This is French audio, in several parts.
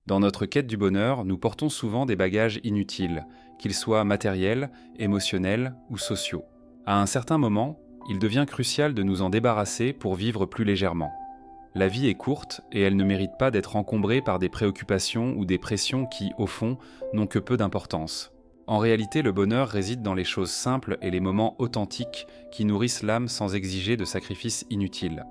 Dans notre quête du bonheur, nous portons souvent des bagages inutiles, qu'ils soient matériels, émotionnels ou sociaux. À un certain moment, il devient crucial de nous en débarrasser pour vivre plus légèrement. La vie est courte et elle ne mérite pas d'être encombrée par des préoccupations ou des pressions qui, au fond, n'ont que peu d'importance. En réalité, le bonheur réside dans les choses simples et les moments authentiques qui nourrissent l'âme sans exiger de sacrifices inutiles.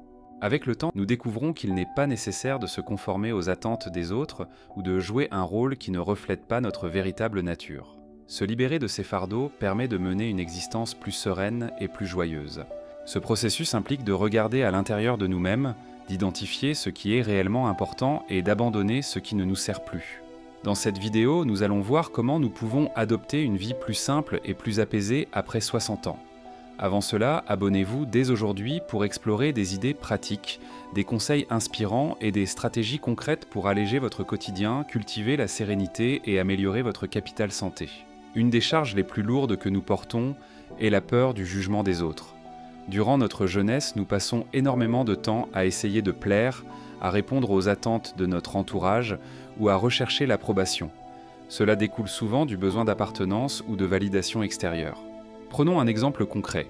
Avec le temps, nous découvrons qu'il n'est pas nécessaire de se conformer aux attentes des autres ou de jouer un rôle qui ne reflète pas notre véritable nature. Se libérer de ces fardeaux permet de mener une existence plus sereine et plus joyeuse. Ce processus implique de regarder à l'intérieur de nous-mêmes, d'identifier ce qui est réellement important et d'abandonner ce qui ne nous sert plus. Dans cette vidéo, nous allons voir comment nous pouvons adopter une vie plus simple et plus apaisée après 60 ans. Avant cela, abonnez-vous dès aujourd'hui pour explorer des idées pratiques, des conseils inspirants et des stratégies concrètes pour alléger votre quotidien, cultiver la sérénité et améliorer votre capital santé. Une des charges les plus lourdes que nous portons est la peur du jugement des autres. Durant notre jeunesse, nous passons énormément de temps à essayer de plaire, à répondre aux attentes de notre entourage ou à rechercher l'approbation. Cela découle souvent du besoin d'appartenance ou de validation extérieure. Prenons un exemple concret.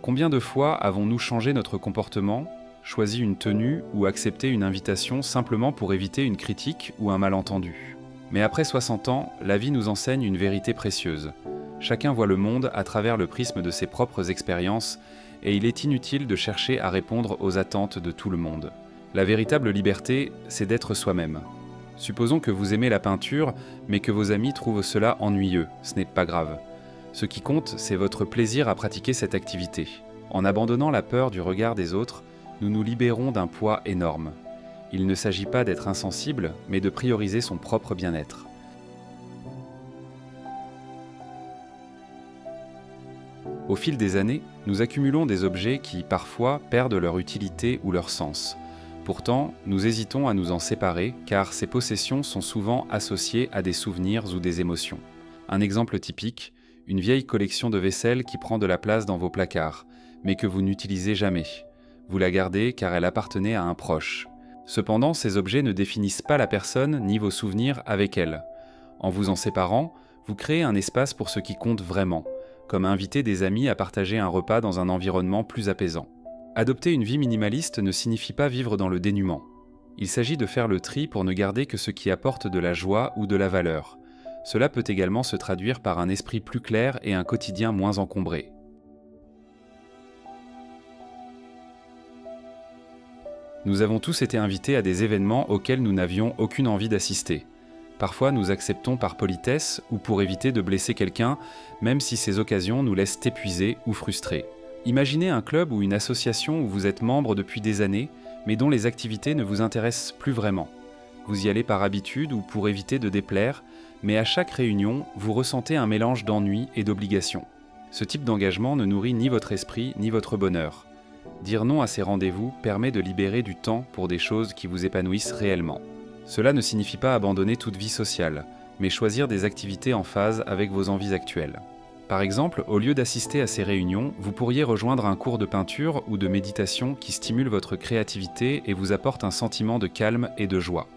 Combien de fois avons-nous changé notre comportement, choisi une tenue ou accepté une invitation simplement pour éviter une critique ou un malentendu? Mais après 60 ans, la vie nous enseigne une vérité précieuse. Chacun voit le monde à travers le prisme de ses propres expériences et il est inutile de chercher à répondre aux attentes de tout le monde. La véritable liberté, c'est d'être soi-même. Supposons que vous aimez la peinture, mais que vos amis trouvent cela ennuyeux, ce n'est pas grave. Ce qui compte, c'est votre plaisir à pratiquer cette activité. En abandonnant la peur du regard des autres, nous nous libérons d'un poids énorme. Il ne s'agit pas d'être insensible, mais de prioriser son propre bien-être. Au fil des années, nous accumulons des objets qui, parfois, perdent leur utilité ou leur sens. Pourtant, nous hésitons à nous en séparer, car ces possessions sont souvent associées à des souvenirs ou des émotions. Un exemple typique, une vieille collection de vaisselle qui prend de la place dans vos placards, mais que vous n'utilisez jamais. Vous la gardez car elle appartenait à un proche. Cependant, ces objets ne définissent pas la personne ni vos souvenirs avec elle. En vous en séparant, vous créez un espace pour ce qui compte vraiment, comme inviter des amis à partager un repas dans un environnement plus apaisant. Adopter une vie minimaliste ne signifie pas vivre dans le dénuement. Il s'agit de faire le tri pour ne garder que ce qui apporte de la joie ou de la valeur. Cela peut également se traduire par un esprit plus clair et un quotidien moins encombré. Nous avons tous été invités à des événements auxquels nous n'avions aucune envie d'assister. Parfois, nous acceptons par politesse ou pour éviter de blesser quelqu'un, même si ces occasions nous laissent épuisés ou frustrés. Imaginez un club ou une association où vous êtes membre depuis des années, mais dont les activités ne vous intéressent plus vraiment. Vous y allez par habitude ou pour éviter de déplaire, mais à chaque réunion, vous ressentez un mélange d'ennui et d'obligation. Ce type d'engagement ne nourrit ni votre esprit ni votre bonheur. Dire non à ces rendez-vous permet de libérer du temps pour des choses qui vous épanouissent réellement. Cela ne signifie pas abandonner toute vie sociale, mais choisir des activités en phase avec vos envies actuelles. Par exemple, au lieu d'assister à ces réunions, vous pourriez rejoindre un cours de peinture ou de méditation qui stimule votre créativité et vous apporte un sentiment de calme et de joie.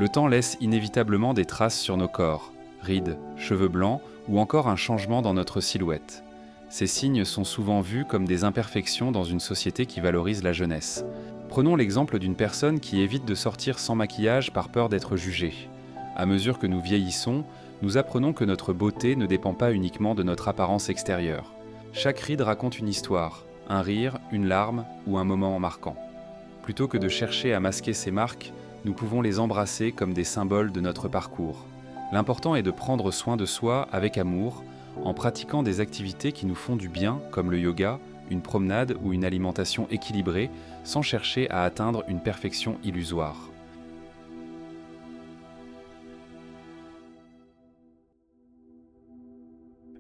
Le temps laisse inévitablement des traces sur nos corps, rides, cheveux blancs ou encore un changement dans notre silhouette. Ces signes sont souvent vus comme des imperfections dans une société qui valorise la jeunesse. Prenons l'exemple d'une personne qui évite de sortir sans maquillage par peur d'être jugée. À mesure que nous vieillissons, nous apprenons que notre beauté ne dépend pas uniquement de notre apparence extérieure. Chaque ride raconte une histoire, un rire, une larme ou un moment marquant. Plutôt que de chercher à masquer ces marques, nous pouvons les embrasser comme des symboles de notre parcours. L'important est de prendre soin de soi avec amour, en pratiquant des activités qui nous font du bien, comme le yoga, une promenade ou une alimentation équilibrée, sans chercher à atteindre une perfection illusoire.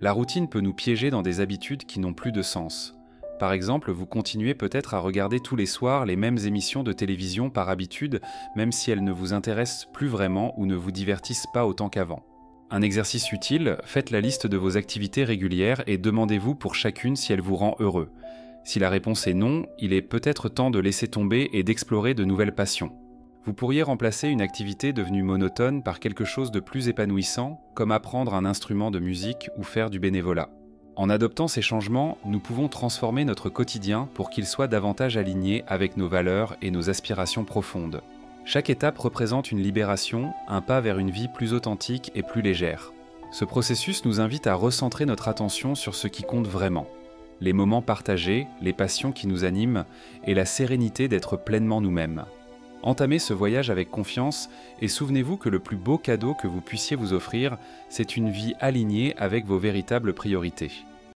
La routine peut nous piéger dans des habitudes qui n'ont plus de sens. Par exemple, vous continuez peut-être à regarder tous les soirs les mêmes émissions de télévision par habitude, même si elles ne vous intéressent plus vraiment ou ne vous divertissent pas autant qu'avant. Un exercice utile, faites la liste de vos activités régulières et demandez-vous pour chacune si elle vous rend heureux. Si la réponse est non, il est peut-être temps de laisser tomber et d'explorer de nouvelles passions. Vous pourriez remplacer une activité devenue monotone par quelque chose de plus épanouissant, comme apprendre un instrument de musique ou faire du bénévolat. En adoptant ces changements, nous pouvons transformer notre quotidien pour qu'il soit davantage aligné avec nos valeurs et nos aspirations profondes. Chaque étape représente une libération, un pas vers une vie plus authentique et plus légère. Ce processus nous invite à recentrer notre attention sur ce qui compte vraiment. Les moments partagés, les passions qui nous animent et la sérénité d'être pleinement nous-mêmes. Entamez ce voyage avec confiance et souvenez-vous que le plus beau cadeau que vous puissiez vous offrir, c'est une vie alignée avec vos véritables priorités.